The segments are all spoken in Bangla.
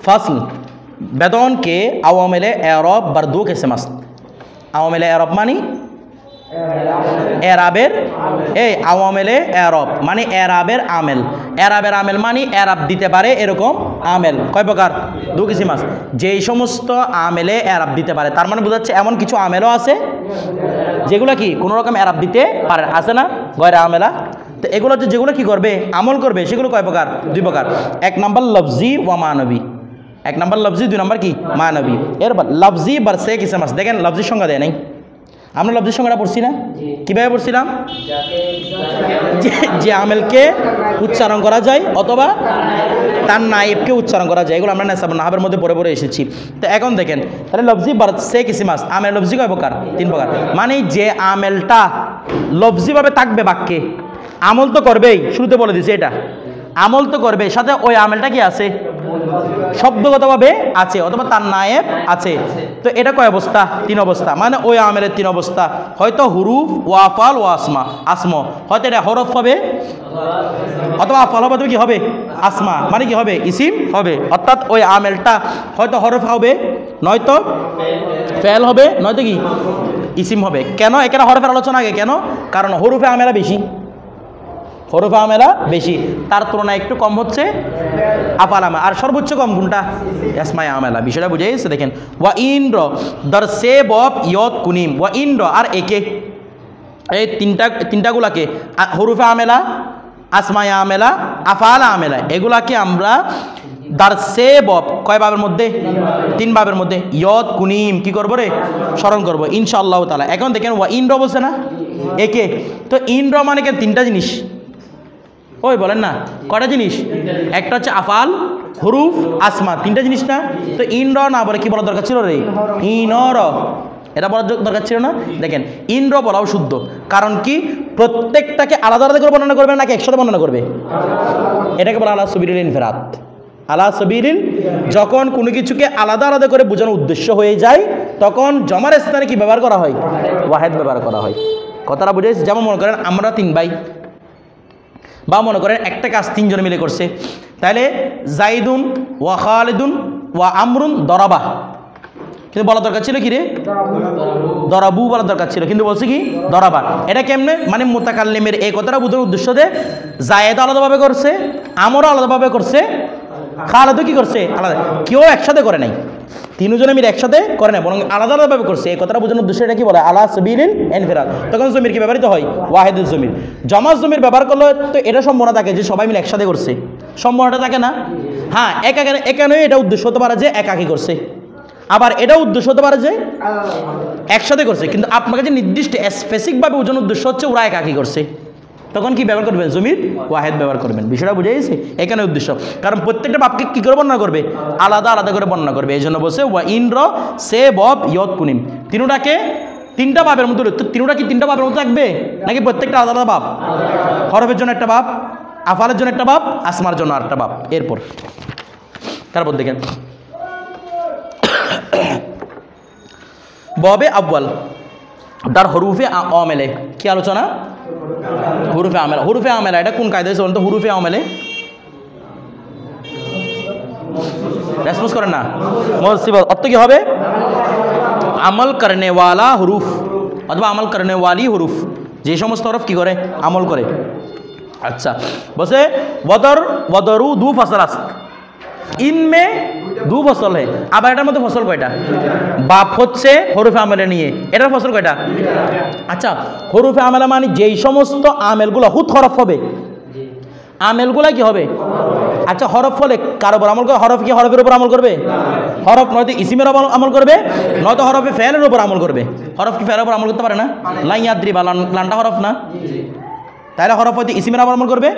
फसल बेदौन के अवामिल एरब बर दो किस्म است अवामिल एरब मानी एराबेर আওয়ামেলে এরব মানে এরাবের আমেল মানে এরাব দিতে পারে এরকম আমেল কয় প্রকার দুই কিসিম আছে যেই সমস্ত আমেলে এরাব দিতে পারে তার মানে বোঝাচ্ছে এমন কিছু আমেলও আছে যেগুলো কি কোনো রকম এরাব দিতে পারে আছে না গয়রে আমেলা তো এগুলো যেগুলো কি করবে আমল করবে সেগুলো কয় প্রকার দুই প্রকার এক নাম্বার লফজি ওয়া মানবী এক নাম্বার লফজি দুই নাম্বার কি মানবী এরপর লফজি বার সে কিসিম আছে দেখেন লফজির সংজ্ঞা দেয় নাই আমরা লফজির সংজ্ঞাটা পড়ছি না কীভাবে পড়ছিলাম যে আমেলকে উচ্চারণ করা যায় অথবা তার নায়েবকে উচ্চারণ করা যায় এগুলো আমরা নাহাবের মধ্যে পড়ে পড়ে এসেছি তো এখন দেখেন তাহলে লফজি বারত সে কিসিমাস আমেল লফজি কয় প্রকার তিন প্রকার মানে যে আমেলটা লফজিভাবে থাকবে বাক্যে আমল তো করবেই শুরুতে বলে দিছে এটা আমল তো করবে সাথে ওই আমেলটা কি আছে শব্দগতভাবে আছে অথবা তার নায়েব আছে তো এটা কয় অবস্থা তিন অবস্থা মানে ওই আমেলের তিন অবস্থা হয়তো হুরুফ ওয়া আফআল ওয়া আসমা হয়তো এটা হরফ হবে অথবা আফআল হবে কি হবে আসমা মানে কি হবে ইসিম হবে অর্থাৎ ওই আমেলটা হয়তো হরফ হবে নয়তো ফেল হবে নয়তো কি ইসিম হবে কেন এখানে হরফের আলোচনা আগে কেন কারণ হরুফে আমেলা বেশি হরফে আমেলা বেশি তার তুলনায় একটু কম হচ্ছে আফাল আমেলা আর সর্বোচ্চ কম কোনটা আসমায়ে আমেলা বিষয়টা বুঝে গেছে দেখেন ওয়া ইন্দ্র দর সে বব ইয়ত কুনিম ওয়া ইন্দ্র আর একে এই তিনটাগুলাকে হরফে আমেলা আসমায়ে আমেলা আফাল আমেলা এগুলাকে আমরা দার সে বব কয় বাবের মধ্যে তিন বাবের মধ্যে ইয়ত কুনিম কি করবো রে স্মরণ করবো ইনশাআল্লাহ তাআলা এখন দেখেন ওয়া ইন্দ্র বলছে না একে তো ইন্দ্র মানে কেন তিনটা জিনিস ওই বলেন না কয়টা জিনিস একটা হচ্ছে আফাল হুরুফ আসমা তিনটা জিনিস না তো ইন্দ্র না বলে কি বলার দরকার ছিল রে ইনর এটা বলার দরকার ছিল না দেখেন ইন্দ্র বলাও শুদ্ধ কারণ কি প্রত্যেকটাকে আলাদা আলাদা করে বর্ণনা করবে নাকি একসাথে বর্ণনা করবে এটাকে বলা আলা সাবিলিল ইনফিরাদ আলা সাবিলিল যখন কোনো কিছুকে আলাদা আলাদা করে বোঝানোর উদ্দেশ্য হয়ে যায় তখন জমার স্থানে কি ব্যবহার করা হয় ওয়াহেদ ব্যবহার করা হয় কথাটা বুঝে যেমন মনে করেন আমরা তিন ভাই বা মনে করেন একটা কাজ তিনজন মিলে করছে তাহলে জাইদুন ওয়া খালিদুন ওয়া আমরুন দরাবা কিন্তু বলা দরকার ছিল কি রে দরাবু বলা দরকার ছিল কিন্তু বলছে কি দরাবা এটা কেমনে মানে মুতাকাল্লিমের এই কথাটা বোঝানোর উদ্দেশ্য দিয়ে জায়েদ আলাদাভাবে করছে আমরও আলাদাভাবে করছে খালিদও কি করছে আলাদা কেউ একসাথে করে নাই তিনজনে মিলে একসাথে করে না বরং আলাদা আলাদাভাবে করছে এই কথাটা বোঝানোর উদ্দেশ্য এটা কি বলে আলা সাবিলিল ইনফিরাদ তখন জমির কি ব্যবহৃত হয় ওয়াহিদুল জমির জমা জমির ব্যবহার করলে তো এটা সম্ভাবনা থাকে যে সবাই মিলে একসাথে করছে সম্ভাবনাটা থাকে না হ্যাঁ এখানে এটা উদ্দেশ্য হতে পারে যে একাকী করছে আবার এটাও উদ্দেশ্য হতে পারে যে একসাথে করছে কিন্তু আপনাকে যে নির্দিষ্ট স্পেসিফিকভাবে বোঝানোর উদ্দেশ্য হচ্ছে ওরা একাকী করছে তখন কি ব্যবহার করবেন জমির ওয়াহেদ ব্যবহার করবেন বিষয়টা বুঝে গেছে এখানে উদ্দেশ্য কারণ প্রত্যেকটা বাপকে কী করে বর্ণনা করবে আলাদা আলাদা করে বর্ণনা করবে এই জন্য বলছে ওয়া ইন্দ্র সে বব ইয়ত কুনিম তিনটাকে তিনটা বাপের মধ্যে তিনটা কি তিনটা বাপের মধ্যে থাকবে নাকি প্রত্যেকটা আলাদা আলাদা বাপ হরফের জন্য একটা বাপ আফালের জন্য একটা বাপ আসমার জন্য আরেকটা বাপ এরপর তারপর দেখেন ববে আব্বাল দার হরুফে আমেলে কি আলোচনা হুরুফে আমেলা এটা কোন কায়দা হয়েছে বলুন তো হুরুফে আমেলে রেসপন্স করেন না মুসিবত অর্থ কি হবে আমল করনে ওয়ালা হুরুফ অথবা আমল করনে ওয়ালি হুরুফ যে সমস্ত হরফ কি করে আমল করে আচ্ছা বলছে ওয়াদরু দু ফসল আস ইনমে দু ফসল হে আবার এটার মধ্যে ফসল কয়টা বাপ হচ্ছে হরুফে আমেলা নিয়ে এটার ফসল কয়টা আচ্ছা হরুফে আমেলা মানে যেই সমস্ত আমেলগুলো হুত হরফ হবে আমেলগুলা কি হবে আচ্ছা হরফ হলে কার উপর আমল করবে হরফ কি হরফের উপর আমল করবে হরফ নয়তো ইসিমের আমল করবে নয়তো হরফে ফেলের উপর আমল করবে হরফ কি ফেলের উপর আমল করতে পারে না লাইয়াদ্রি বা লানটা হরফ না তাহলে হরফ হয়তো ইসিমের আমল করবে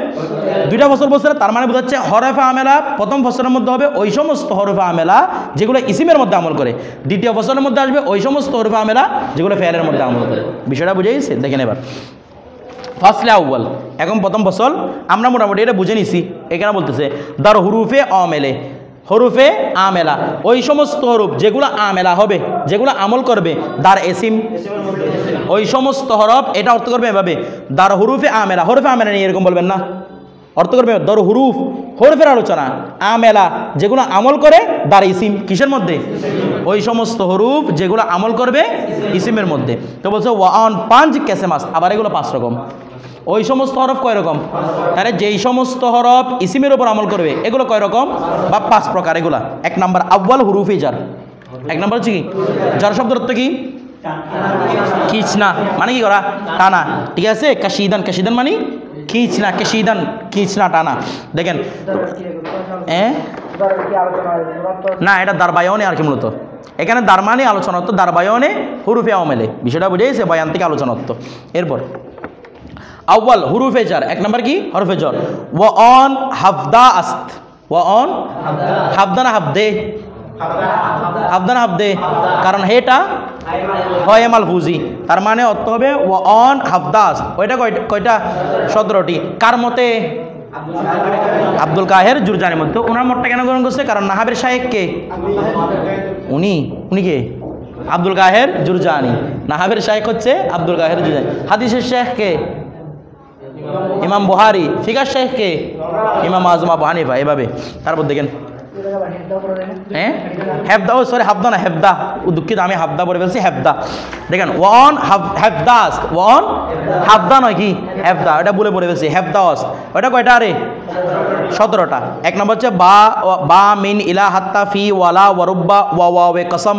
দুইটা ফসল বলছে তার মানে বোঝাচ্ছে হরফে আমেলা প্রথম ফসলের মধ্যে হবে ওই সমস্ত হরফে আমেলা যেগুলো ইসিমের মধ্যে আমল করে দ্বিতীয় ফসলের মধ্যে আসবে ওই সমস্ত হরফে আমেলা যেগুলো ফেলের মধ্যে আমল করে বিষয়টা বুঝে গেছে দেখেন এবার ফসলে আউয়াল এখন প্রথম ফসল আমরা মোটামুটি এটা বুঝে নিছি এখানে বলতেছে দার হুরুফে আমেলে হরুফে আমেলা ওই সমস্ত হরুফ যেগুলো আমেলা হবে যেগুলো আমল করবে দার এসিম ওই সমস্ত হরফ এটা অর্থ করবে এভাবে দার হুরুফে আমেলা হরুফে আমেলা নিয়ে এরকম বলবেন না অর্থ করবে দার হুরুফ হরফের আলোচনা, আমেলা যেগুলো আমল করে দার ইসিম কিসের মধ্যে, ওই সমস্ত হরুফ যেগুলো আমল করবে ইসিমের মধ্যে। তো বলছে ওয়ান 5 কেসেমাস, আবার এগুলো 5 রকম। ওই সমস্ত হরফ কয় রকম, তাহলে যেই সমস্ত হরফ ইসিমের উপর আমল করবে এগুলো কয় রকম বা 5 প্রকার। এগুলা 1 নম্বর আউয়াল হুরুফে জার। 1 নম্বর হচ্ছে কি জার শব্দের অর্থ কি, খিচনা মানে কি করা, টানা, ঠিক আছে। কাশিদান, কাশিদান মানে খিচনা, কাশিদান খিচনা টানা। দেখেন না এটা দারবায়নে আর কি, মূলত এখানে দারমানি আলোচনা হতো, দারবায়নে হুরুফে আমেলে, বিষয়টা বুঝেছে, বয়ান থেকে আলোচনা হতো। এরপর আউয়াল হুরুফে জার, 1 নম্বর কি হরফে জার। ওয়ান হাফদা আস্ত, ওয়ান হাফদানা হাফদে, হাফদানা হাফদে, কারণ হেটা হয় মালফুজি, তার মানে অর্থ হবে ওয়ান হাফদাস। ওইটা কয়টা 17টি। কার মতে, আব্দুল কাহের জুরজানির মধ্যে। ওনার মতটা কেন গ্রহণ করছে, কারণ নাহাবের শায়েখ কে, উনি কে আব্দুল কাহের জুরজানি, নাহাবের শায়েখ হচ্ছে আব্দুল কাহের জুরজানি। হাদিসের শেখ কে ইমাম বুহারি, ফিকার শেখ কে ইমাম আজম আবু হানিফা। এভাবে তারপর দেখেন হেফদা, ও সরি হাফদা না, হেফদা, দুঃখিত আমি হাফদা বলে ফেলছি, হেফদা। দেখেন ওয়ান হেফদাস, ওয়ান হাফদা নয় কি হেফদা, এটা বলে ফেলছি, হেফদাস। ওটা কয়টা আরে 17টা। 1 নম্বর হচ্ছে বা মিন ইলা হাত্তা ফি ওয়ালা ওয়ারুব্বা ওয়াওয়ে কসম,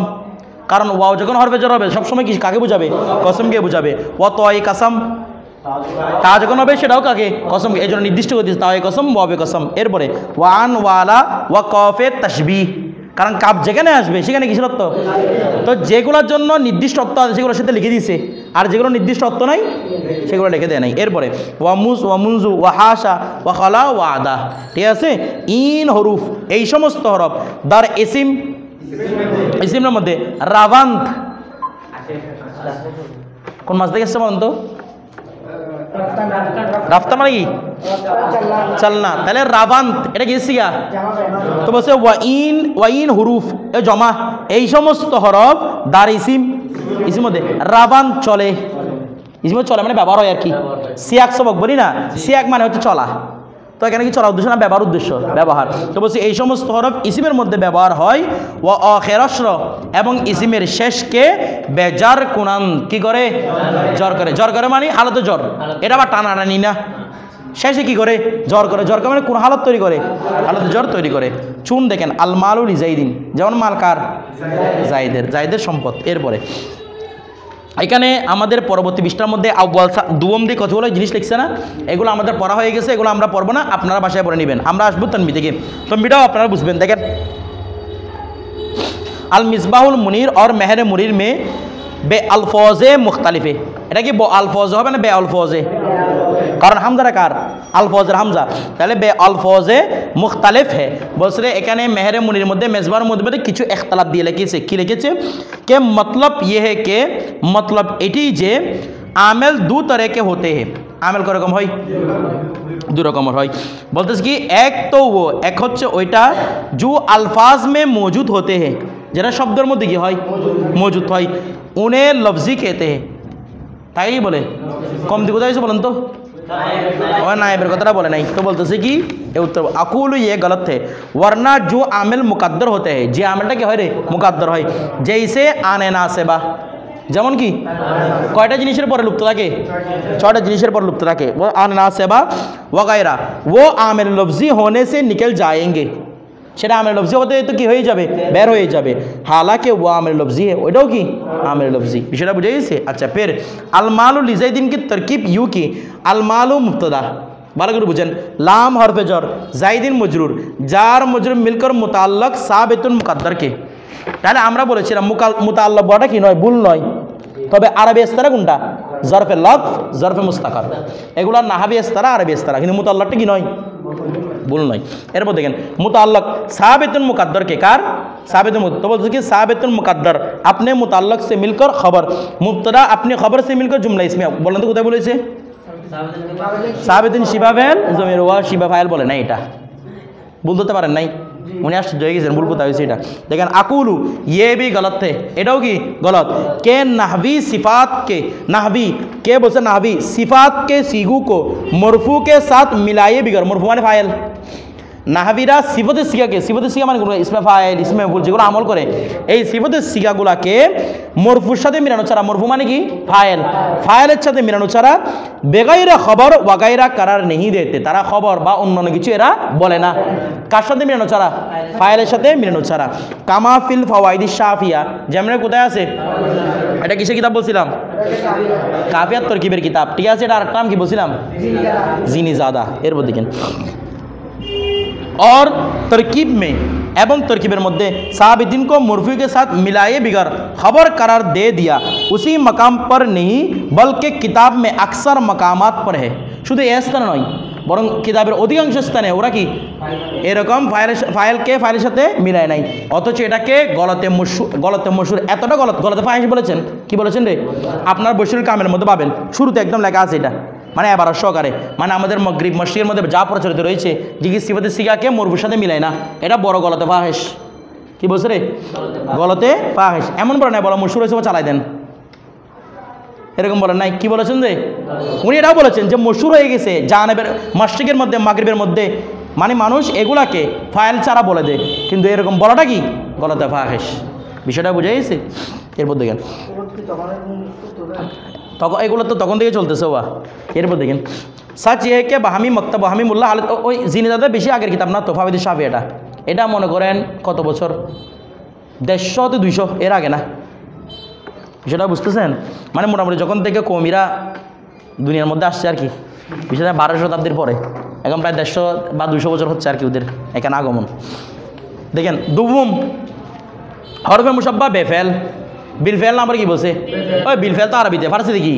কারণ ওয়াও যখন হরফে জার হবে সবসময় কি কাকে বুঝাবে, কসমকে বুঝাবে। ওয়া তয় কসম, তা যখন হবে সেটাও কাকে, কসম, এই জন্য নির্দিষ্ট করে দিচ্ছে তাওয়ে কসম ওয়াবে কসম। এরপরে ওয়ান ওয়ালা ওয়া কফে তাসবিহ, কারণ কাপ যেখানে আসবে সেখানে কিসের অর্থ, তো যেগুলোর জন্য নির্দিষ্ট অর্থ আছে সেগুলোর সাথে লিখে দিয়েছে, আর যেগুলো নির্দিষ্ট অর্থ নাই সেগুলো লিখে দেয় নাই। এরপরে ওয়ামুজ ওয়ামুনজু ওয়া হাসা ওয়া খালা ওয়া আদা, ঠিক আছে। ইন হরুফ, এই সমস্ত হরফ দার ইসিম, ইসিমের মধ্যে রাবান্ত, কোন মাস দেখে এসছে বলুন তো, রাফতা মানে কি চালনা, তাহলে রাবান্ত এটা কি সিগা, তো বলছে ওয়াইন হুরুফ এ জমা, এই সমস্ত হরফ দার ইসিম, ইসিমের মধ্যে রাবান্ত চলে, ইসিমের চলে মানে ব্যবহার হয় আর কি। সিয়াক সবক বলি না, সিয়াক মানে হচ্ছে চলা, তো এখানে কি চলা উদ্দেশ্য না ব্যবহার উদ্দেশ্য, ব্যবহার। তো বলছি এই সমস্ত হরফ ইসিমের মধ্যে ব্যবহার হয়। ওয়া আখিরাশর, এবং ইসিমের শেষকে বেজার কুনান কি করে, জ্বর করে, জ্বর করে মানে হালতে জ্বর, এটা আবার টানাটানি না, শেষে কি করে জ্বর করে, জ্বর করে মানে কোন হালত তৈরি করে, হালতে জ্বর তৈরি করে। চুন দেখেন আল মালুল জাইদিন, যেমন মাল কার, জাইদের, জাইদের সম্পদ। এরপরে এখানে আমাদের পরবর্তী পৃষ্ঠার মধ্যে আউয়াল দুম দিয়ে কতগুলো জিনিস লিখছে না, এগুলো আমাদের পড়া হয়ে গেছে, এগুলো আমরা পড়বো না, আপনারা বাসায় পড়ে নেবেন। আমরা আসবো তনবি থেকে, তনবিটাও আপনারা বুঝবেন। দেখেন আল মিসবাহুল মুনির और মেহর মুনির में বে আলফাজে মুখতালিফে, এটা কি আলফাজ হবে না বে আলফাজে, কারণ হামজাটা কার, আলফাজের হামজা, তাহলে বে আলফাজে মুখতালিফ হে। বলছে এখানে মেহরে মুনির মধ্যে মেজবার মধ্যে কিছু ইখতিলাফ দিয়ে লিখেছে। কি লিখেছে, কে মতলব ইয়ে হে কে, মতলব এটি যে আমেল দু তরে কে হতে হে, আমেল কীরকম হয়, 2 রকমের হয়। বলতেছে কি এক তো ও, এক হচ্ছে ওইটা জু আলফাজ মে মৌজুদ হতে হে, যেটা শব্দের মধ্যে কি হয়, মৌজুদ হয়, উনে লফজি খেতে হে, তাই বলে কম দিকে কোথায় বলেন তো, नायब কথাটা বলে নাই। তো বলতেছে কি उत्तर अकूल ये गलत है, वरना जो आमिल मुकद्दर होते हैं, যে আমিলটা কি হয় রে মুকদ্দর হয়, जैसे आने नासेबा, যেমন কি কয়টা জিনিসের পরে লুপ্ত থাকে, 6টা জিনিসের পরে লুপ্ত থাকে। वो आने नासेबा वगैरह वो आमिल लफ्जी होने से निकल जाएंगे, সেটা আমিল লফজি হতে তো কি হয়ে যাবে, বের হয়ে যাবে। হালাকে ও আমিল লফজি है, ওইটাও কি আমিল লফজি, বিষয়টা বুঝে গেছে। আচ্ছা ফের আল মালু লিজাইদিন की तरकीब यूँ की আল মালু মুবতদা, ভালো করে বুঝেন, লাম হরফে জর, জাইদিন মজরুর, জার মজরুর মিলকর মুতাল্লাক সাবিতুন মুকদ্দর কে। তাহলে আমরা বলেছিলাম মুতাল্লাক বড়টা কি নয়, ভুল নয়, তবে আরবি ইস্তারা কোনটা, জরফে লফ, জরফে মুস্তাকার, এগুলো নাহাবি ইস্তারা, আরবি ইস্তারা, কিন্তু মুতাল্লাকটা কি নয়, ভুল নয়। এরপর দেখেন মুতাল্লাক সাবিতুন মুকদ্দর के कार साबित, तो बोलते कि साबितुन मुकद्दर अपने मुताल्लक से मिलकर खबर, मुब्तदा अपनी खबर से मिलकर जुमला, इसमें बोलें तो কোথায় বলেছে সাবিতুন শিবা ফাইল জমির ওয়া শিবা ফাইল বলে না, এটা ভুল ধরতে পারেন নাই, উনি আশ্চর্য হয়ে গেছেন ভুল কোথায় হয়েছে এটা। দেখেন আকুলু ये भी गलत है, এটাও কি गलत, के नहवी सिफात के, नहवी के बोलते नहवी सिफात के सीगू को मरफू के साथ मिलाए बिगर, मरफू माने फाइल, নাহাবিরা সিফতের সিগা মানে ইসমে ফাইল ইসমে ফুল যেগুলো আমল করে এই সিফতের সিগাগুলাকে মরফুর সাথে মিলানো ছাড়া, মরফু মানে কি ফাইলের সাথে মিলানো ছাড়া বেগাইরা খবর ওয়াগাইরা কারার নেহি দেতে, তারা খবর বা অন্যান্য কিছু এরা বলে না। কার সাথে মিলানো ছাড়া? ফাইলের সাথে মিলানো ছাড়া। কামাফিল ফাওয়াইদি শাফিয়া, যেমন কোথায় আছে? এটা কিসের কিতাব বলছিলাম? কাফিয়াত তরকিবের কিতাব, ঠিক আছে। এটা আরেকটা নাম কি বলছিলাম? জিনি জাদা। এরপর দেখেন और तरकीब में एवं तरकीबर मध्य साबितीन को मुर्फी के साथ मिलाए बिगर खबर करार दे दिया, उसी मकाम पर नहीं बल्कि किताब में अक्सर मकामात पर है। शुद्ध ए स्थान नय बरং কিতাবের অধিকাংশ স্থানে ওরা কি এরকম ফাইলকে ফাইলের সাথে মিলায় নাই, অথচ এটাকে গলতে মশুর এতটা গলতে ফাহিশ বলেছেন। কি বলেছেন রে? আপনার বশিরুল কামের মধ্যে পাবেন, শুরুতে একদম লেখা আছে এটা, মানে এবার সহকারে, মানে আমাদের মগরিব মসজিদের মধ্যে যা প্রচলিত রয়েছে যে কি সিফাতের সিগাকে মরফুর সাথে মিলায় না, এটা বড় গলতে ফাহিশ। কি বলছে রে? গলতে ফাহিশ। এমন বলে নাই বলা মশুর হয়েছে চালাই দেন, এরকম বলেন নাই। কি বলেছেন রে? উনি এটাও বলেছেন যে মশুর হয়ে গেছে জানেবের মসজিদের মধ্যে মাগরিবের মধ্যে, মানে মানুষ এগুলাকে ফাইল ছাড়া বলে দেয়, কিন্তু এরকম বলাটা কি গলতে ফাহিশ। বিষয়টা বুঝে গেছে? এরপর দেখেন তখন এগুলো তো তখন থেকে চলতেছে ওয়া। এরপর দেখেন সাচ ইয়ে কে বাহামি মক্তব বাহামি মোল্লা হালত, ওই জিনিদাদের বেশি আগের কিতাব না তোফাবিদ শাফি, এটা মনে করেন কত বছর, 150 থেকে 200 এর আগে না। বিষয়টা বুঝতেছেন? মানে মোটামুটি যখন থেকে কৌমিরা দুনিয়ার মধ্যে আসছে আর কি, বিষয়টা 12 শতাব্দীর পরে, এখন প্রায় 150 বা 200 বছর হচ্ছে আর কি ওদের এখানে আগমন। দেখেন দুবুম হরফে মুসাব্বা বেফেল, বিলফেল নাম্বার কি বলছে? ওই বিলফেল তো আরবিতে, ফার্সিতে কি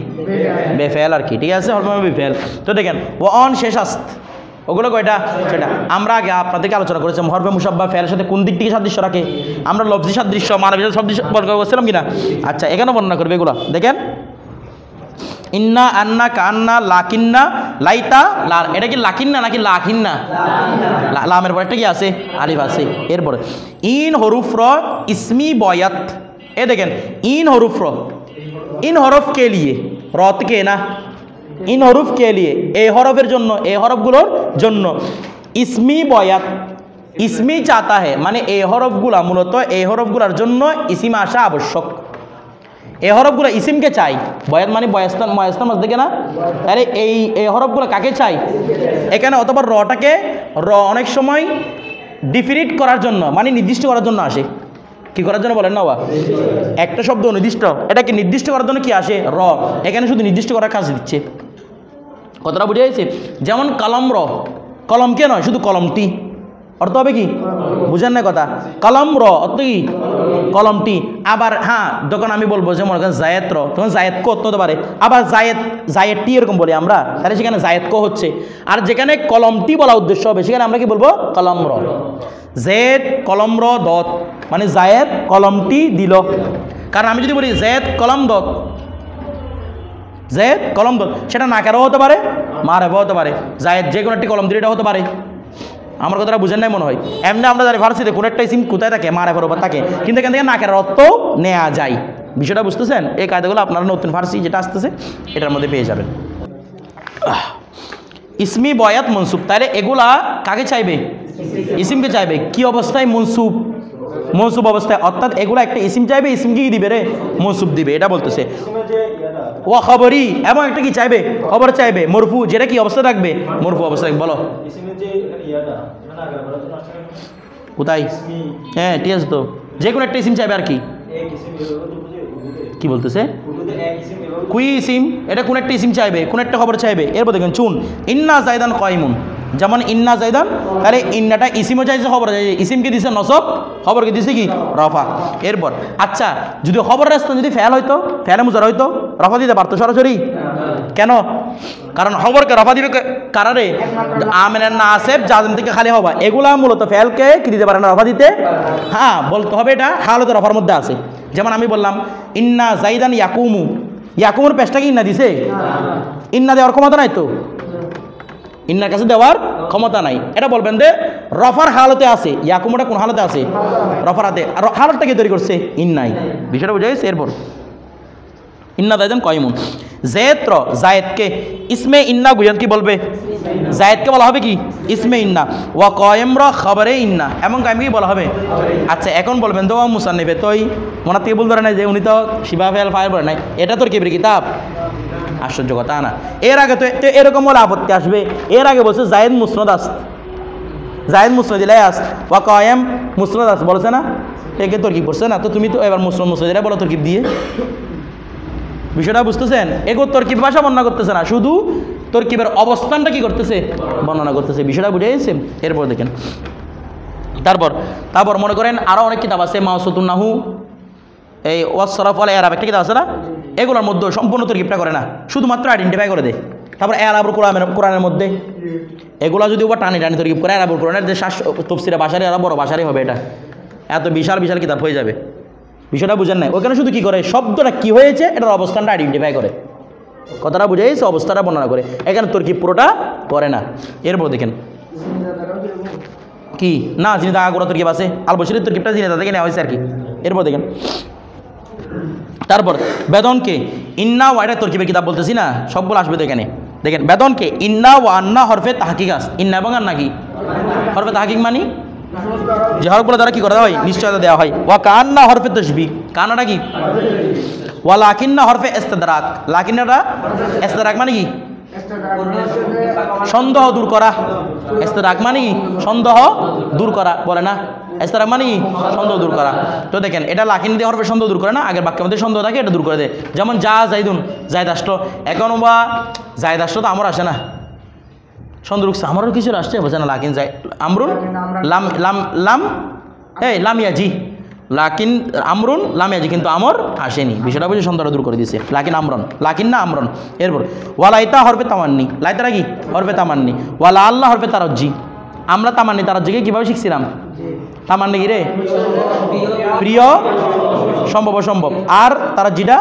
বেফেল আর কি, ঠিক আছে। হরফে বিফেল। তো দেখেন ও অন শেষ আস্ত, ওগুলো কয়টা? সেটা আমরা আগে আপনাদেরকে আলোচনা করেছিলাম। হরফে মুসাব্বা ফেলের সাথে কোন দিক থেকে সাদৃশ্য রাখে? আমরা লফজি সাদৃশ্য, মানবিক সাদৃশ্য বর্ণনা করছিলাম কিনা? আচ্ছা, এখানে বর্ণনা করবে এগুলো। দেখেন ইন্না আন্না কান্না লাকিন্না লাইতা লার, এটা কি লাকিন্না নাকি লাকিন্না? লামের পরে একটা কি আছে? আলিফ আছে। এরপরে ইন হরুফ র ইসমি বয়াত, এ দেখেন ইন হরুফ র, ইন হরফ কে লিয়ে, রত কে না, ইন হরুফ কে লিয়ে, এই হরফের জন্য, এই হরফগুলোর জন্য। ইসমি বয়াত, ইসমি চাতা হে, মানে এই হরফগুলা মূলত এই হরফগুলার জন্য ইসিম আসা আবশ্যক। এই হরফগুলো ইসিমকে চাই, বয়াত মানে বয়াস্তান ময়াস্তান মাস দেখে না, আরে এই হরফগুলো কাকে চাই এখানে? অথবা রটাকে অনেক সময় ডিফিনিট করার জন্য, মানে নির্দিষ্ট করার জন্য আসে। কি করার জন্য বলেন না বা? একটা শব্দ নির্দিষ্ট, এটাকে নির্দিষ্ট করার জন্য কি আসে? র। এখানে শুধু নির্দিষ্ট করার কাজ দিচ্ছে। কতটা বুঝে গেছে? যেমন কলম র, কলমকে নয়, শুধু কলমটি, অর্থ হবে কি? বুঝেন না কথা? কলম র অর্থ কি? কলমটি। আবার হ্যাঁ, যখন আমি বলবো যে মনে করেন জায়েদ র, তখন জায়েদ কো হতে পারে, আবার জায়েদটি এরকম বলি আমরা, তাহলে সেখানে জায়েদ কো হচ্ছে। আর যেখানে কলমটি বলা উদ্দেশ্য হবে সেখানে আমরা কি বলবো? কলম র। জেদ কলম র দত, মানে জায়েদ কলমটি দিল। কারণ আমি যদি বলি জেদ কলম দত, জেদ কলম দত, সেটা নাকেরও হতে পারে, মারেবও হতে পারে। জায়েদ যে কোনো একটি কলম দিলে এটা হতে পারে। আমার কথাটা বুঝেন নাই মনে হয়? এমনি আমরা জানি ফার্সিতে কোনো একটা ইসিম কোথায় থাকে? মারে বরাবর থাকে, কিন্তু এখান থেকে নাকের অর্থ নেওয়া যায়। বিষয়টা বুঝতেছেন? এই কায়দাগুলো আপনারা নতুন ফার্সি যেটা আসতেছে এটার মধ্যে পেয়ে যাবেন। ইসমি বয়াত মনসুব, তাহলে এগুলা কাকে চাইবে? ইসিমকে চাইবে। কি অবস্থায়? মনসুব, মনসুব অবস্থায়। অর্থাৎ এগুলা একটা ইসিম চাইবে, ইসিমকে কি দিবে রে? মনসুব দিবে, এটা বলতেছে। ও খবরই, এবং একটা কি চাইবে? খবর চাইবে। মরফু, যেটা কি অবস্থা থাকবে? মরফু অবস্থা। বলো কোথায়? হ্যাঁ ঠিক আছে, তো যে কোনো একটা ইসিম চাইবে আর কি। কি বলতেছে? কুই ইসিম, এটা কোন একটা ইসিম চাইবে, কোন একটা খবর চাইবে। এরপর দেখেন চুন ইন্না জাইদান কয়মুন, যেমন ইন্না জাইদান, তাহলে ইন্নাটা ইসিমও চাইছে, খবর চাইছে। ইসিমকে দিছে নসব, খবরকে দিছে কি? রফা। এরপর আচ্ছা, যদি খবরের স্থান যদি ফেল হইতো, ফেলে মুজারা হইতো, রফা দিতে পারতো সরাসরি? কেন? কারণ খবরকে রফা দিবে কারারে? আমেনের না আসেব জাজম থেকে খালি হবা, এগুলা মূলত ফেলকে কি দিতে পারে না, রফা দিতে। হ্যাঁ, বলতে হবে এটা হালতে রফার মধ্যে আছে। যেমন আমি বললাম ইন্না জাইদান ইয়াকুমু, ইয়াকুমুর পেশটা কি ইন্না দিছে? ইন্না দেওয়ার ক্ষমতা নাই তো, ইন্নার কাছে দেওয়ার ক্ষমতা নাই। এটা বলবেন যে রফার হালতে আছে, ইয়াকুমুটা কোন হালতে আছে? রফার হাতে। আর হালতটাকে তৈরি করছে ইন্নাই। বিষয়টা বুঝা গেছে? এরপর ইন্না জাইদুন কাইমুন। জেত্র জায়েদকে ইসমে ইন্না গুয়ান কি বলবে? জায়েদকে বলা হবে কি ইসমে ইন্না। ওয়া কায়েম র খবরে ইন্না, এমন কায়েম কি বলা হবে? আচ্ছা এখন বলবেন তো মুসান্নিফে তোই মনে থেকে বল ধরে নাই যে উনি তো শিবা ফেল ফায়ার বলে নাই, এটা তোর কিবির কিতাব? আশ্চর্য কথা না। এর আগে তো এরকম বলে আপত্তি আসবে। এর আগে বলছে জায়েদ মুসনদ আস, জায়েদ মুসনদ ইলাই আস, ওয়া কায়েম মুসনদ আস বলছে না? একে তরকিব করছে না? তো তুমি তো এবার মুসনদ মুসনদ ইলাই বলো তরকিব দিয়ে। বিষয়টা বুঝতেছেন? এগো তরকিব ভাষা বর্ণনা করতেছে না, শুধু তরকিবের অবস্থানটা কি করতেছে? বর্ণনা করতেছে। বিষয়টা বুঝে গেছে? এরপর দেখেন তারপর মনে করেন আরও অনেক কিতাব আছে, মাউসুতুন নাহু, এই ওয়াসরাফ আল এরাব একটা কিতাব আছে না? এগুলোর মধ্যে সম্পূর্ণ তরকিবটা করে না, শুধুমাত্র আইডেন্টিফাই করে দেয়। তারপর এরাবুল কোরআনের মধ্যে এগুলো যদি ওবার টানি তরকিব করে এরাবুল কোরআনের যে তফসিরে ভাষারই আরো বড় ভাষারই হবে, এটা এত বিশাল বিশাল কিতাব হয়ে যাবে। বিষয়টা বুঝেন নাই? ওখানে শুধু কি করে শব্দটা কি হয়েছে এটার অবস্থানটা আইডেন্টিফাই করে, কথাটা বুঝে গেছে? অবস্থাটা বর্ণনা করে। এখানে তরকিব পুরোটা করে না। এরপর দেখেন কি না যিনি দাগা গোড়া তরকিব আছে, আল বশিরের তরকিবটা যিনি থেকে নেওয়া হয়েছে আর কি। এরপর দেখেন তারপর বেদনকে ইন্না ওয়া, এটা তরকিবের কিতাব বলতেছি না, সবগুলো আসবে তো এখানে। দেখেন বেদনকে ইন্না ওয়া আন্না হরফে তাহকিক আস, ইন্না এবং আন্না কি হরফে তাহকিক মানি যে হরফগুলো দ্বারা কি করা হয়? নিশ্চয়তা দেওয়া হয়। ওয়া কান্না হরফে তশবিহ, কানাটা কি? ওয়া লাকিন্না হরফে ইস্তিদরাক, লাকিন্নাটা ইস্তিদরাক মানে কি? সন্দেহ দূর করা। ইস্তিদরাক মানে কি? সন্দেহ দূর করা বলে না? ইস্তিদরাক মানে কি? সন্দেহ দূর করা। তো দেখেন এটা লাকিন দিয়ে হরফে সন্দেহ দূর করে না, আগের বাক্যের মধ্যে সন্দেহ থাকে এটা দূর করে দেয়। যেমন যা জাইদুন, জায়দ আসলো, এখন বা জায়দ আসলো তো আমার আসে না, সন্দেহ রুখছে আমারও কিছু আসছে বোঝে না, লাকিন যাই আমরুন লাম লাম লাম এই লামিয়াজি, লাকিন আমরুন লামিয়াজি, কিন্তু আমর আসেনি। বিষয়টা বুঝে সন্দেহটা দূর করে দিয়েছে। লাকিন আমরন, লাকিন না আমরন। এরপর ওয়ালাইতা হরফে তামান্নি, লাইতারা কি হরফে তামান্নি। ওয়ালা আল্লাহ হরফে তারজ্জি, আমরা তামান্নি তারজ্জিকে কীভাবে শিখছিলাম? তামান্নি কি রে? প্রিয় সম্ভব অসম্ভব, আর তারজ্জিটা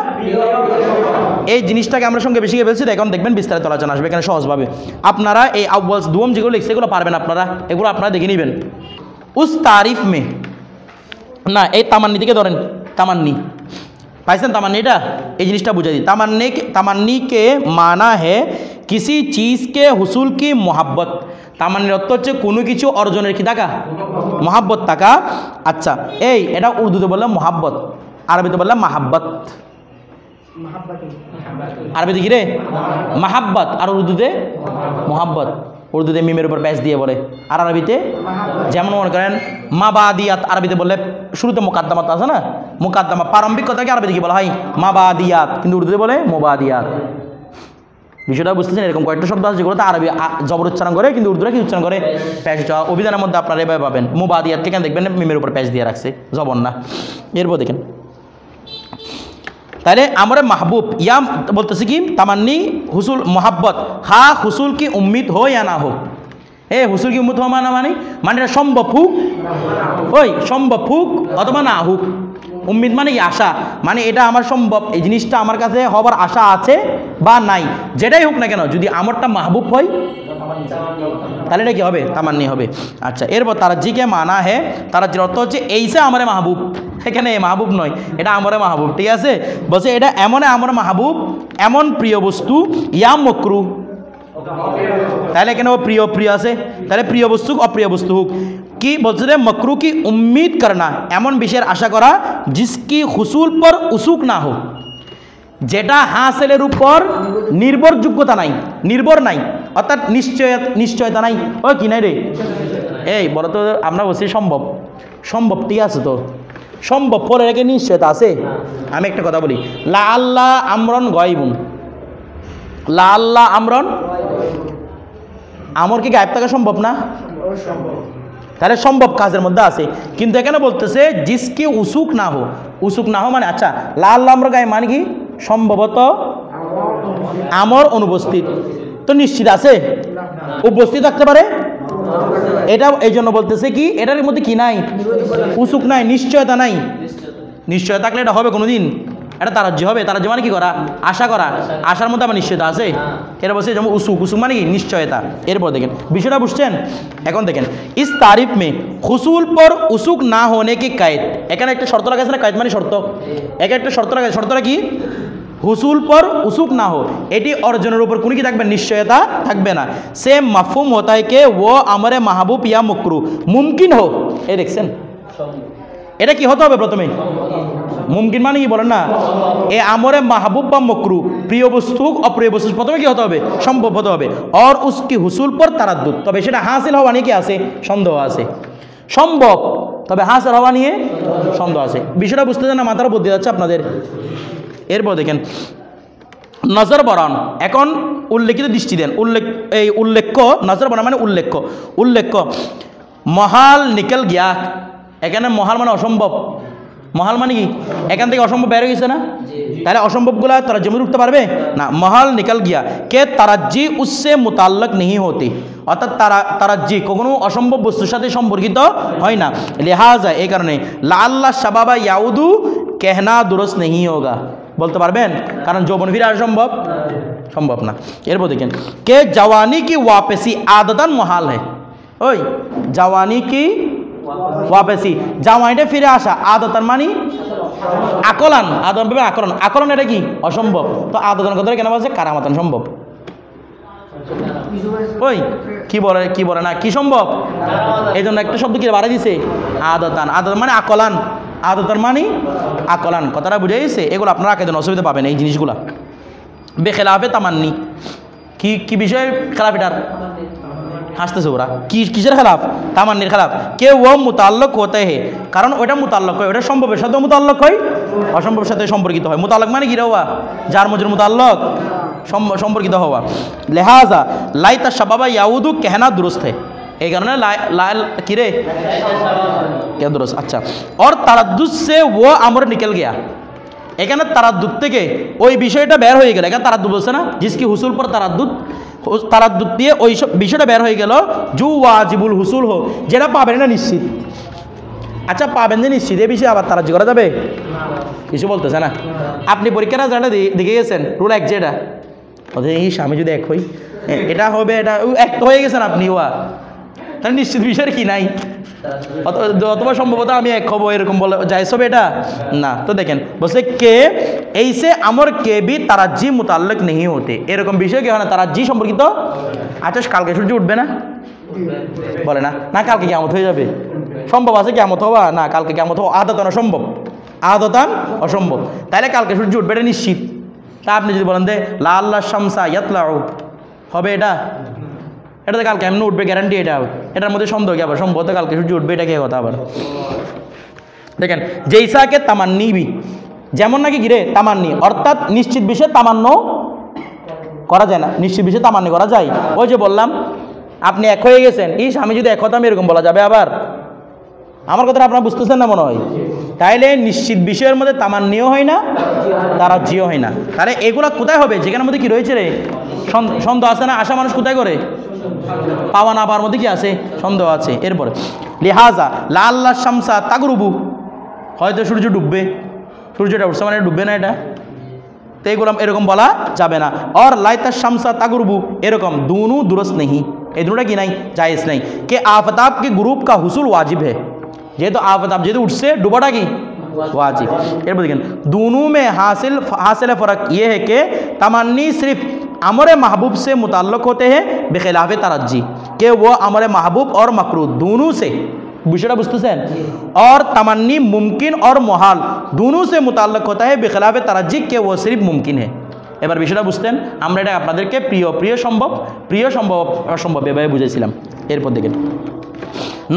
এই জিনিসটাকে আমরা সঙ্গে বেশি বলছি। এখন দেখবেন বিস্তারিত আলোচনা আসবে এখানে সহজভাবে। আপনারা এই আউয়াল দুম যেগুলো লিখছে এগুলো পারবেন আপনারা, এগুলো আপনারা দেখে নেবেন। উস তারিফ মে না, এই তামান্নি থেকে ধরেন, তামান্নি পাইছেন? তামান্নি এটা এই জিনিসটা বুঝাই দিই। তামান্নি কে মানা হে কিসি চিজ কে হুসুল কি মোহাব্বত। তামান্নির অর্থ হচ্ছে কোনো কিছু অর্জনের কি থাকা? মোহাব্বত থাকা। আচ্ছা এই এটা উর্দুতে বললাম মোহাব্বত, আরবিতে বললাম মাহাব্বত। আরবিতে কি রে? মাহাব্বত, আর উর্দুতে মোহাব্বত। উর্দুতে মিমের উপর প্যাচ দিয়ে বলে, আর আরবিতে যেমন মনে করেন মাবাদিয়াত, আরবিতে বললে শুরুতে মোকাদ্দামাত আছে না, মোকাদ্দামা প্রারম্ভিক কথাকে আরবিতে কি বলা হয়? মাবাদিয়াত, কিন্তু উর্দুতে বলে মোবাদিয়াত। বিষয়টা বুঝতেছেন? এরকম কয়েকটা শব্দ আছে যেগুলোতে আরবি জবর উচ্চারণ করে, কিন্তু উর্দুরা কি উচ্চারণ করে? প্যাচ। অভিধানের মধ্যে আপনারা এভাবে পাবেন মোবাদিয়াতকে কেন দেখবেন মিমের উপর প্যাচ দিয়ে রাখছে, জবর না। এরপর দেখেন তাহলে আমরা মাহবুব ইয়া বলতেছি কি তামান্নি হুসুল মোহাব্বত, হা হুসুল কি উম্মিদ হো ইয়া না হোক। হুসুল কি উম্মিদ হওয়া মানে এটা সম্ভব হোক, ওই সম্ভব হোক অথবা না হোক। উম্মিদ মানে কি? আশা, মানে এটা আমার সম্ভব, এই জিনিসটা আমার কাছে হবার আশা আছে বা নাই, যেটাই হোক না কেন, যদি আমারটা মাহবুব হয় তাহলে এটা কি হবে? তামান্নি হবে। আচ্ছা এরপর তারাজ্জিকে মানা হে, তারাজ্জির অর্থ হচ্ছে এইসে আমারে মাহবুব, এখানে মাহবুব নয়, এটা আমারে মাহবুব। ঠিক আছে, বলছে এটা এমন আমার মাহবুব, এমন প্রিয় বস্তু, ইয়া মকরু, তাহলে এখানে ও প্রিয় প্রিয় আছে, তাহলে প্রিয় বস্তু অপ্রিয় বস্তু হোক। কি বলছে রে? মকরু কি উম্মিদ করনা, এমন বিষয়ের আশা করা জিসকি হুসুল পর উসুক না হোক, যেটা হাসিলের উপর নির্ভরযোগ্যতা নাই, নির্ভর নাই, অর্থাৎ নিশ্চয়তা নাই। ও কি নাই রে? এই বলো তো, আমরা বলছি সম্ভব, সম্ভব ঠিক আছে তো, সম্ভব পরে রেখে নিশ্চয়তা আছে। আমি একটা কথা বলি, লা আল্লাহ আমরন গায়বুন, লা আল্লাহ আমরন, আমর কি গায়েব থাকা সম্ভব না? তাহলে সম্ভব কাজের মধ্যে আছে, কিন্তু এখানে বলতেছে জিসকি উসুক না হো, উসুক না হো মানে আচ্ছা লা আল্লাহ আমর গায়েব মানে কি? সম্ভবত আমর অনুপস্থিত, তো নিশ্চিত আছে উপস্থিত থাকতে পারে, এটা এই জন্য বলতেছে কি এটার মধ্যে কি নাই? উসুক নাই, নিশ্চয়তা নাই। নিশ্চয়তা থাকলে এটা হবে কোনোদিন? এটা তারাজ্জি হবে। তারাজ্জি মানে কি করা? আশা করা। আশার মধ্যে আমার নিশ্চয়তা আছে, এটা বলছে যেমন উসুক, উসুক মানে কি? নিশ্চয়তা। এরপর দেখেন বিষয়টা বুঝছেন? এখন দেখেন ইস তারিফ মে হুসুল পর উসুক না হোনে কি কায়েদ, এখানে একটা শর্ত লাগাইছে না? কায়েদ মানে শর্ত, এখানে একটা শর্ত লাগাইছে। শর্তটা কি? হুসুল পর উসুক না হো, এটি অর্জনের উপর কোনো কি থাকবে, নিশ্চয়তা থাকবে না। সে মাফহুম হতা है कि वो আমরে মাহবুব ইয়া মকরু মুমকিন হো। এই দেখছেন, এটা কি হতে হবে প্রথমে? মুমকিন মানে কি বলেন না, এ আমরে মাহবুব বা মকরু, প্রিয় বস্তু অপ্রিয় বস্তু প্রথমে কি হতে হবে, সম্ভব হতে হবে। और उसकी হুসুল পর তারাদ্দুদ, তবে সেটা হাসিল হওয়া নিয়ে কি আছে, সন্দেহ আছে। সম্ভব তবে হাসিল হওয়া নিয়ে সন্দেহ আছে। বিষয়টা বুঝতে চান না, মাথার বুদ্ধি যাচ্ছে আপনাদের। এরপর দেখেন নজর বরান, এখন উল্লেখিত দৃষ্টি দেন। উল্লেখ্য নজর বরান মানে উল্লেখ্য মহাল নিকেল গিয়া, এখানে মহাল মানে অসম্ভব। মহাল মানে কি, এখান থেকে অসম্ভব বের হয়ে গেছে না, তাহলে অসম্ভবগুলা তারা জমি উঠতে পারবে না। মহাল নিকল গিয়া কে তারাজ্জি উসসে মুতাল্লাক নেই হতে, অর্থাৎ তারাজ্জি কখনো অসম্ভব বস্তুর সাথে সম্পর্কিত হয় না। লিহাজা এই কারণে লা আল্লাহ শাবাবা ইয়াউদু কেহনা দুরুস্ত নেই হোগা, বলতে পারবেন, কারণ যৌবন ফিরে আসা সম্ভব না। এরপর দেখেন কে জওয়ানি কি ওয়াপসি আদতান মহাল है। ওই জওয়ানি কি ওয়াপসি, জাওয়ানিটা ফিরে আসা, আদতান মানি আকলান, আদতান ভাবে আকলান এটা কি অসম্ভব, তো আদতান কথা কেন বলছে, কারামাতান সম্ভব। ওই কি বলে না কি সম্ভব, এই জন্য একটা শব্দ কি বাড়াই দিছে, আদতান মানে আকলান, আদতান মানে আকলান, কথাটা বুঝে গেছে। এগুলো আপনারা আগে দেন, অসুবিধা পাবেন এই জিনিসগুলা। বেখেলাফে তামান্নি কি বিষয়ে খেলাফ, এটার হাসতেছে ওরা, কিসের খেলাফ, তামান্নির খেলাফ। কে ও মুতাল্লক হতে হে, কারণ ওটা মুতাল্লক হয়, ওটা সম্ভবের সাথে মুতাল্লক হয়, অসম্ভবের সাথে সম্পর্কিত হয়। মুতাল্লক মানে কি রে হওয়া, যার মজুর মুতাল্লক সম্পর্কিত হওয়া। লেহাজা লাইতা শাবাবা ইয়াউদু কেহনা দুরুস্ত है, এই কারণে লাল কি রে কে দুরুস্ত। আচ্ছা, और তারাদ্দুদ সে ও আমর নিকল গিয়া, এখানে তারাদ্দুদ থেকে ওই বিষয়টা বের হয়ে গেল। এখানে তারাদ্দুদ বলছে না, জিসকি হুসুল পর তারাদ্দুদ দিয়ে ওই সব বিষয়টা বের হয়ে গেল। জু ওয়াজিবুল হুসুল হো, যেটা পাবেন না নিশ্চিত। আচ্ছা পাবেন যে নিশ্চিত, এই বিষয়ে আবার তারাজ্জি করা যাবে, কিছু বলতেছে না। আপনি পরীক্ষার রেজাল্টটা দেখে গেছেন, রুল এক যেটা এই আমি যদি এক হই এটা হবে, এটা এক তো হয়ে গেছেন আপনি, তাহলে নিশ্চিত বিষয়ের কি নাই, অথবা সম্ভবত আমি এক হবো এরকম বলে যাই সব এটা না। তো দেখেন বলছে কে এইসে আমর কে বি তারাজ্জি মুতাল্লাক নেই হতে, এরকম বিষয় কি হয় না, তারাজ্জি সম্পর্কিত। আচ্ছা কালকে সূর্য উঠবে না, বলে না কালকে কিয়ামত হয়ে যাবে, সম্ভব আছে কিয়ামত হওয়া, না কালকে কিয়ামত হওয়া আদতান অসম্ভব, আদতান অসম্ভব, তাহলে কালকে সূর্য উঠবে এটা নিশ্চিত। তা আপনি যদি বলেন যে লা আল্লাহ শামসা ইয়াতলাউ, হবে এটাতে কালকে এমনি উঠবে গ্যারান্টি, এটার মধ্যে সন্দেহ কি আবার, সম্ভবত কালকে সূর্য উঠবে, এটা কে কথা আবার। দেখেন জৈসাকে তামান্নি বি, যেমন নাকি গিরে তামান্নি, অর্থাৎ নিশ্চিত বিষয়ে তামান্ন করা যায় না, নিশ্চিত বিষয়ে তামান্নি করা যায়। ওই যে বললাম আপনি এক হয়ে গেছেন, আমি যদি এক হতাম এরকম বলা যাবে আবার, আমার কথাটা আপনারা বুঝতেছেন না মনে হয়। তাইলে নিশ্চিত বিষয়ের মধ্যে তামান্নিও হয় না, তারাজ্জিও হয় না। তাহলে এগুলা কোথায় হবে, যেখানের মধ্যে কি রয়েছে রে সন্দেহ আছে না, আশা মানুষ কোথায় করে, পাওয়া না পাওয়ার মধ্যে কি আছে, সন্দেহ আছে। এরপরে লিহাজা লা আল্লাহ শামসা তাগরুবু, হয়তো সূর্য ডুববে, সূর্যটা উঠছে মানে ডুববে না, এটা তো এগুলো এরকম বলা যাবে না। और লাইতা শামসা তাগরুবু এরকম দুনু দুরুস্ত নেই, এই দুটোটা কি নাই, জায়েজ নাই। কে আফতাব के ग्रुप का हुसूल वाजिब है, যেহেতু আফতাব যেহেতু উঠছে ডুবাটা কি वाजिब। এরপর দেখেন দুনু में हासिल फ़र्क ये है कि तमन्नी सिर्फ अमर महबूब से मुताल्लक होते हैं बेखिलाफ तारज्जी, कि वो अमर महबूब और मकरूह दोनों से, বিষয়টা বুঝতেছেন, और तमन्नी मुमकिन और मुहाल दोनों से मुताल्लक होता है बेखिलाफ तारज्जी, कि वो सिर्फ मुमकिन है। এবার বিষয়টা বুঝতেন, আমরা এটা আপনাদেরকে প্রিয় সম্ভব অসম্ভব এভাবে বুঝেছিলাম। এরপর দেখেন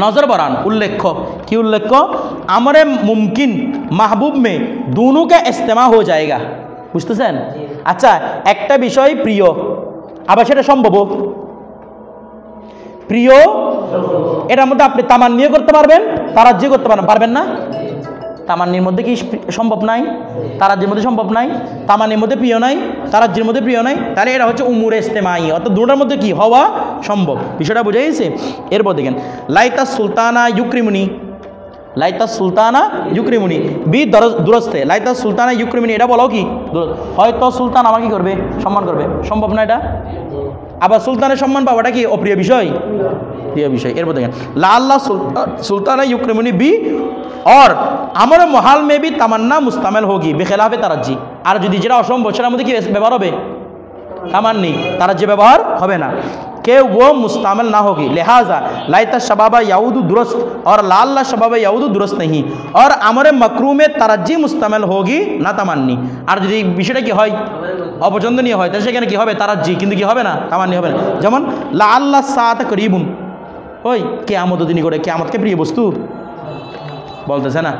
नजर बरान उल्लेख्य कि उल्लेख्य अमरे मुमकिन महबूब में दोनों का इस्तेमा हो जाएगा, বুঝতেছেন। আচ্ছা একটা বিষয় প্রিয় আবার সেটা সম্ভব, প্রিয় এটার মধ্যে আপনি তামান্নিও করতে পারবেন, তারাজ্জি করতে পারবেন না। তামান্নির মধ্যে কি সম্ভব নাই, তারাজ্জির মধ্যে সম্ভব নাই, তামান্নির মধ্যে প্রিয় নাই, তারাজ্জির মধ্যে প্রিয় নাই, তাহলে এটা হচ্ছে উমুরে ইস্তেমাই, অর্থাৎ দুটোর মধ্যে কি হওয়া সম্ভব, বিষয়টা বুঝে গেছে। এরপর দেখেন লাইতা সুলতানা ইউক্রিমুনি, লাইতা সুলতানা ইউক্রিমুনি বি দুরস্তে, লাইতা সুলতানা ইউক্রিমুনি এটা বলো কি, হয়তো সুলতান আমাকে কি করবে, সম্মান করবে, সম্ভব না এটা, আবার সুলতানের সম্মান পাওয়াটা কি অপ্রিয় বিষয়? প্রিয় বিষয়। এরপর দেখেন লা আল্লাহ सुल्तान युक्रिमुनी बी और अमर मोहाल में भी तमन्ना मुस्तमिल होगी बेखिलाफ तरज्जी। আর যদি যেটা অসম্ভব সেটার মধ্যে কি ব্যবহার হবে? তামান্নি, তারাজ্জি ব্যবহার হবে না। कि वो मुस्तमिल ना होगी, लिहाजा लाइता शबाबा याऊद दुरुस्त और लाल्ला शबाबा याऊद दुरुस्त नहीं, और अमर मकरू में तरज्जी मुस्तमिल होगी ना তামান্নি। আর যদি বিষয়টা কি হয় অপছন্দনীয় হয় তাহলে সেখানে কি হবে? তারাজ্জি, কিন্তু কি হবে না? তামান্নি হবে না। যেমন লা আল্লাহ সাআত করিবুন, ওই কিয়ামত দিনই করে, কিয়ামতকে প্রিয় বস্তু বলতেছে না।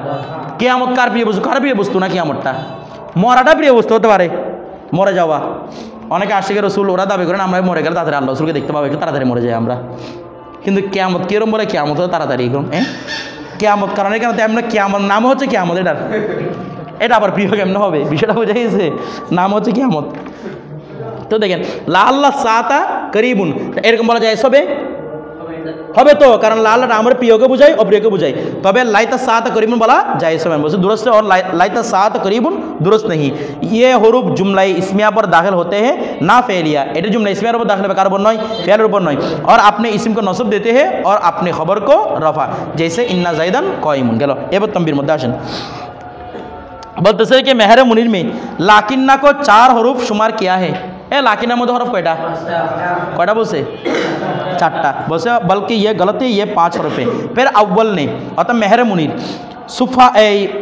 কিয়ামত কার প্রিয় বস্তু? কার প্রিয় বস্তু না কিয়ামতটা? মরাটা প্রিয় বস্তু হতে পারে, মরে যাওয়া। অনেকে আশিকের রসুল ওরা দাবি করেন আমরা মরে গেলে তাড়াতাড়ি আল্লাহ রসুলকে দেখতে পাবো, একটু তাড়াতাড়ি মরে যাই আমরা। কিন্তু কিয়ামত কিরম বলে? কিয়ামত হতো তাড়াতাড়ি এরকম। কিয়ামত কারণে কেন তেমন কিয়ামত নাম হচ্ছে কিয়ামত, এটার এটা আবার প্রিয় কেমন হবে? বিষয়টা বুঝে গেছে, নাম হচ্ছে কিয়ামত। তো দেখেন লা আল্লাহ সাআতা করিবুন এরকম বলা যায় সবে হবে তো, কারণ লা আল্লাহ আমার প্রিয়কে বুঝাই অপ্রিয়কে বুঝাই। তবে লাইতা সাআতা করিবুন বলা যায় সবে বলছে दुरुस्त है, और लाइता साआता करीबुन दुरुस्त नहीं। ये হুরুফ जुमला इस्मिया पर दाखिल होते हैं ना फेलिया, এটা जुमला इस्मियाর উপর দাখিল হবে, কার উপর নয়? ফেলের উপর নয়। और अपने इस्म को नसब देते हैं और अपने खबर को रफा, जैसे इन्ना जाइदान कायमुन। গেল। এবার তমবির মধ্যে আসেন, বলতেছে कि मेहर मुनीर में लाकिन्ना को 4 হুরুফ शुमार किया है। लाकिन्नाর মধ্যে হরফ কয়টা? কয়টা বলছে? 4টা বলছে, बल्कि ये गलत है, ये 5 हरफ है। फिर अव्वल ने अतः मेहर मुनीर सुफ़ा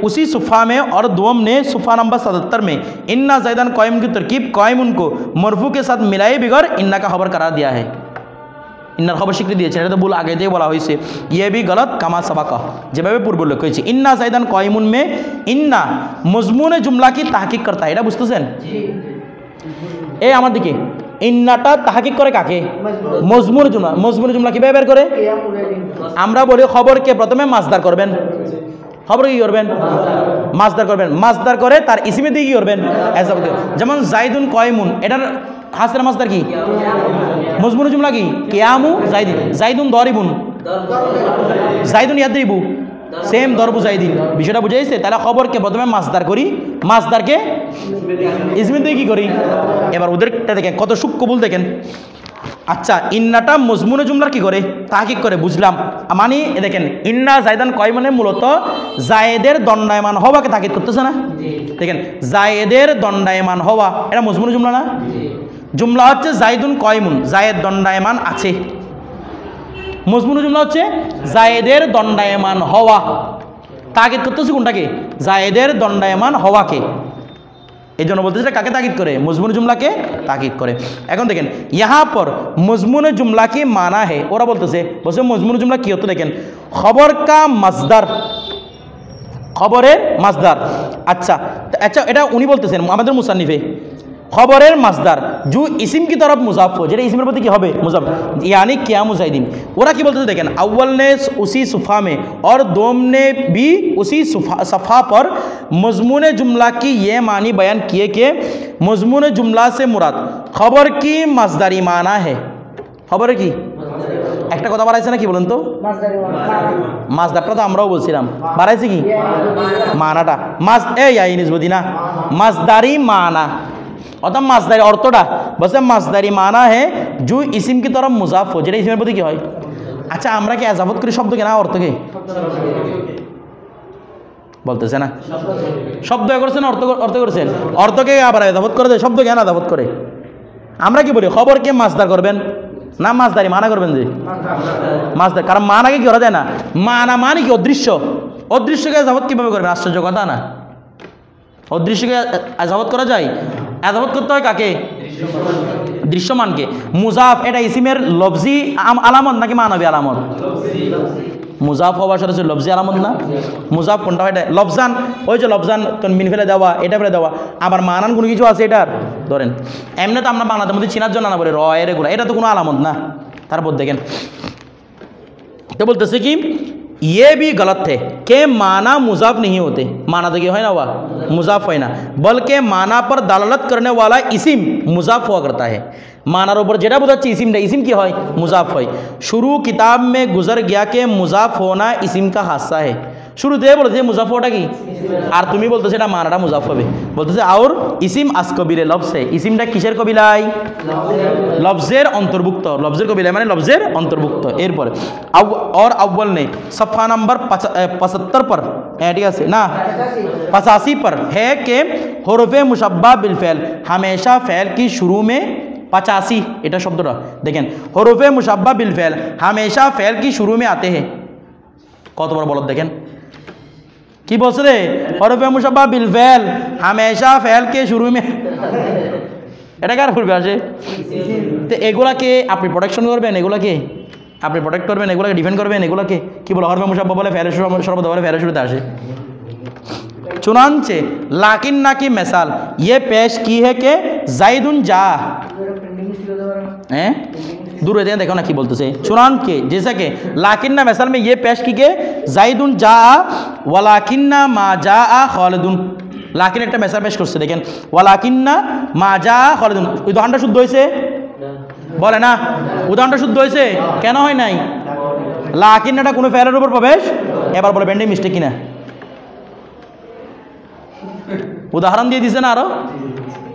उसी सुफ़ा में और दोम ने सुफ़ा नंबर 77 में इन्ना ज़ैदन कायम की तरकीब कायम उनको मरफू के साथ मिलाए बिगड़ इन्ना का खबर करार दिया है। इन्नार खबर स्वीकृति दिए, এটা তো ভুল আগে দিয়ে বলা হয়েছে। ये भी गलत कामा सबाका, যেভাবে পূর্ব উল্লেখ করেছি। इन्ना ज़ैदन कायमुन में इन्ना मजमून जुमला की तहकीक करता है, এটা বুঝতেছেন? এই আমার দিকে ইন্নাটা তাহকিক করে কাকে? মজমুন জুমলা। মজমুন জুমলা কিভাবে বের করে? আমরা বলি খবরকে প্রথমে মাসদার করবেন। খবর কি করবেন? মাসদার করবেন। মাসদার করে তার ইসিমে দিয়ে কি করবেন? যেমন জাইদুন কয়মুন, এটার হাসির মাসদার কি? মজমুন জুমলা কি? কিয়ামু জাইদিন। জাইদুন দরিবুন, জাইদুন ইয়াদরিবু, সেম দরবু জাইদিন। বিষয়টা বুঝে গেছে? তাহলে খবরকে প্রথমে মাসদার করি, মাসদারকে ইসমিন দিয়ে কি করি? এবার ওদেরটা দেখেন কত সূক্ষ্ম দেখেন। আচ্ছা ইন্নাটা মজমুনে জুমলার কি করে? তাহকিক করে, বুঝলাম। মানে দেখেন ইন্না জায়দান কয়মনে মূলত জায়েদের দণ্ডায়মান হওয়াকে তাকিদ করতেছে না? দেখেন জায়েদের দণ্ডায়মান হওয়া, এটা মজমুনে জুমলা না? জুমলা হচ্ছে জাইদুন কয়মুন, জায়েদ দণ্ডায়মান আছে। মজমুন জুমলা হচ্ছে জায়েদের দণ্ডায়মান হওয়া। তাকিদ করতেছে কোনটাকে? জায়েদের দণ্ডায়মান হওয়াকে। এই জন্য বলতেছে কাকে তাকিদ করে? মজমুন জুমলাকে তাকিদ করে। এখন দেখেন यहाँ पर मजमून जुमला की माना है, ওরা বলতেছে মজমুন জুমলা কি হতো? দেখেন খবর কা মাসদার, খবরের মাসদার। আচ্ছা আচ্ছা এটা উনি বলতেছেন আমাদের মুসান্নিফে খবরের মাসদার जो इसिम की तरफ मुजाफ हो, যেটা ইসমের প্রতি কি হবে? মুজাফ, यानी क्या मुजाहिदीन। ওরা কি বলতেছে দেখেন अव्वल ने उसी सुफ़ा में और दोम ने भी उसी सफ़ा पर मजमून जुमला की ये मानी बयान किए कि मजमून जुमला से मुराद खबर की मसदारी माना है। खबर की একটা কথা বাড়াইছে না কি বলেন তো? মাসদারটা তো আমরাও বলছিলাম, বাড়াইছে কি মানাটা? মাস এই নিসবতি না, মাসদারি মানা, অর্থাৎ মাসদারি অর্থটা বলছে মাসদারি মানা হে জু ইসিম কি তরফ মুজাফ হো, যেটা ইসিমের প্রতি কি হয়? আচ্ছা আমরা কি আজাবত করি শব্দকে না অর্থকে? বলতেছে না শব্দ করেছেন অর্থ করেছেন, অর্থকে আবার আজাবত করে দেয়, শব্দ জ্ঞান আজাবত করে। আমরা কি বলি খবরকে মাসদার করবেন না মাসদারি মানা করবেন? যে মাসদার, কারণ মানাকে কি করা যায় না? মানা মানে কি? অদৃশ্য। অদৃশ্যকে আজাবত কিভাবে করবেন? আশ্চর্য কথা না? অদৃশ্যকে আজাবত করা যায়? আজাবত করতে হয় কাকে? দৃশ্যমানকে। মুজাফ এটা ইসিমের লফজি আলামত নাকি মানবী আলামত? মুজাফ হওয়ার সাথে লফজি আলামত না? মুজাফ কোনটা হয়? এটা লফজান, ওই যে লফজান মিন ফেলে দেওয়া, এটা ফেলে দেওয়া। আবার মানান কোনো কিছু আছে এটার? ধরেন এমনি তো আমরা বাংলাতে মধ্যে চিনার জন্য না বলে র এর এগুলো, এটা তো কোনো আলামত না। তারপর দেখেন তো বলতেছে কি ये भी गलत है कि माना मुजाफ नहीं होते। माना तो क्या है ना हुआ? मुजाफ है ना, बल्कि माना पर दलालत करने वाला इसिम मुजाफ हुआ करता है। मानार ऊपर जेटा बोझाচ্ছে इसिमটা, इसिम কি হয়? মুজাফ হয়। शुरू किताब में गुजर गया कि मुजाफ होना इसिम का हादसा है। শুরুতে বলেছে মুজাফরটা কি, আর তুমি বলতেছে এটা মানাটা মুজাফ হবে, বলতেছে আর ইসিম আস কবিরে লফসে, ইসিমটা কিসের কবিলায়, লফজের অন্তর্ভুক্ত, লফজের কবিলায় মানে লফজের অন্তর্ভুক্ত। এরপরে और अव्वल ने सफ़ा नंबर 75 पर, ठीक है ना 85 पर है कि हुरुफे मुशब्बा बिल फ़ेल हमेशा फ़ेल की शुरू में 85, এটা শব্দটা দেখেন, हुरुफे मुशब्बा बिल फ़ेल हमेशा फ़ेल की शुरू में आते हैं। কত বড় বলদ দেখেন কি বলছে রে, हुरुफे मुशब्बा बिल फ़ेल हमेशा फ़ेल के शुरू में, এটা কার পূর্বে আসে? তো এগুলাকে আপনি প্রোটেকশন করবেন, এগুলাকে আপনি প্রোটেক্ট করবেন, এগুলোকে ডিফেন্ড করবেন, এগুলোকে কি বলো হরফে মুশাব্বাহ বলে ফেলে সর্বদা বলে ফেলে শুরুতে আসে। चुनांचे लाकिन ना की मिसाल ये पेश की है कि जाइदुन जा, हैं दूर रहते हैं, देखो ना की बोलते से चुनान के जैसा कि लाकिन ना मिसाल में ये पेश की के जाइदुन जा वलाकिन ना मा जा खालिदुन, लाकिन एक मिसाल पेश करते देखें वलाकिन ना मा जा खालिदुन, उदाहरणটা শুদ্ধ হয়েছে বলে না, উদাহরণটা শুদ্ধ হয়েছে কেন হয় নাই, লাকিনটা কোনো ফেলের উপর প্রবেশ, এবার বলে বেন্ডিং মিস্টেক কিনা, उदाहरण दिए दिसे ना आरो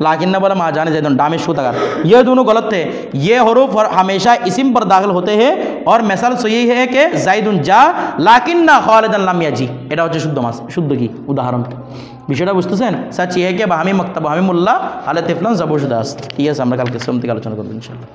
लाकिन ना बोला माँ जाने जैदुन डामिश को तगार, ये दोनों गलत थे, ये हरूफ हमेशा इसिम पर दाखिल होते हैं और मिसाल सही है कि जाइदुन जा लाकिन ना खालिदान लाम याजी, এটা হচ্ছে শুদ্ধ মাস শুদ্ধ কি উদাহরণ। বিষয়টা বুঝতেছেন? সাচ্চি है कि বাহামি মক্তব বাহামি মোল্লা আলে তেফলান জাবুশ দাস। ঠিক আছে, আমরা কালকে সোম থেকে আলোচনা করব ইনশাআল্লাহ।